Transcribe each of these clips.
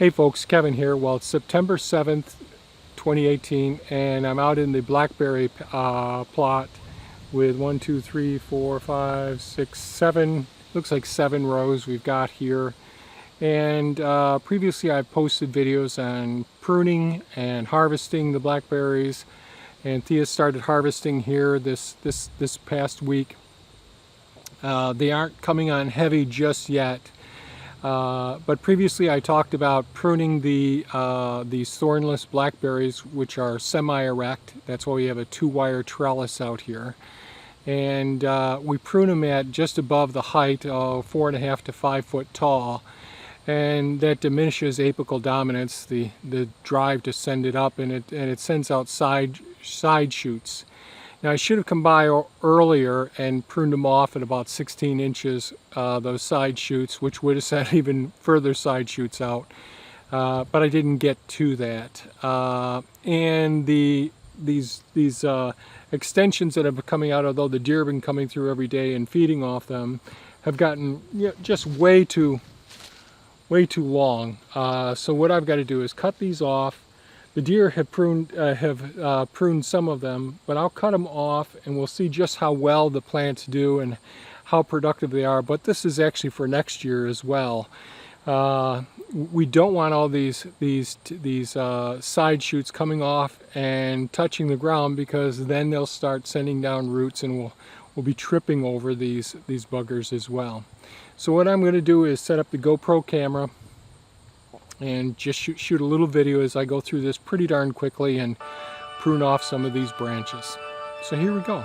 Hey folks, Kevin here. Well, it's September 7th, 2018, and I'm out in the Blackberry plot with 1, 2, 3, 4, 5, 6, 7, looks like 7 rows we've got here. And previously I've posted videos on pruning and harvesting the blackberries, and Thea started harvesting here this past week. They aren't coming on heavy just yet. But previously I talked about pruning these thornless blackberries, which are semi-erect. That's why we have a 2-wire trellis out here. And we prune them at just above the height, 4.5 to 5 foot tall. And that diminishes apical dominance, the drive to send it up, and it sends out side shoots. Now I should have come by earlier and pruned them off at about 16 inches, those side shoots, which would have sent even further side shoots out. But I didn't get to that. And these extensions that have been coming out, although the deer have been coming through every day and feeding off them, have gotten just way too long. So what I've got to do is cut these off. The deer have pruned some of them, but I'll cut them off and we'll see just how well the plants do and how productive they are. But this is actually for next year as well. We don't want all these side shoots coming off and touching the ground, because then they'll start sending down roots and we'll be tripping over these buggers as well. So what I'm going to do is set up the GoPro camera and just shoot a little video as I go through this pretty darn quickly and prune off some of these branches. So here we go.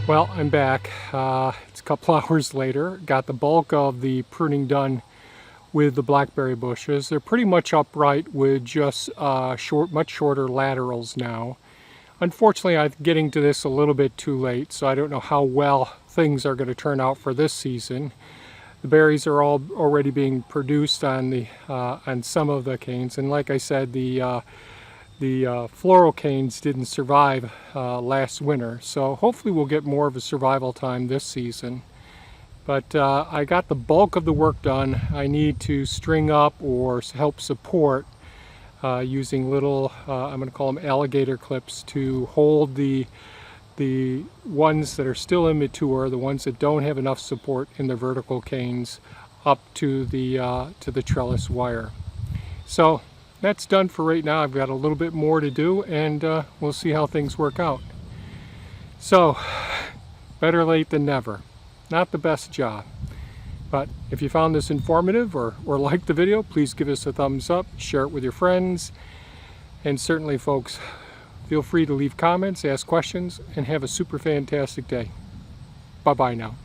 Well, I'm back. It's a couple hours later. Got the bulk of the pruning done with the blackberry bushes. They're pretty much upright with just much shorter laterals now. Unfortunately, I'm getting to this a little bit too late, so I don't know how well things are going to turn out for this season. The berries are all already being produced on some of the canes, and like I said, the floral canes didn't survive last winter, so hopefully we'll get more of a survival time this season. But I got the bulk of the work done. I need to string up or help support using little, I'm going to call them alligator clips, to hold the the ones that are still immature, the ones that don't have enough support in the vertical canes, up to the trellis wire. So that's done for right now. I've got a little bit more to do, and we'll see how things work out. So, better late than never. Not the best job. But if you found this informative or liked the video, please give us a thumbs up, share it with your friends, and certainly, folks, feel free to leave comments, ask questions, and have a super fantastic day. Bye-bye now.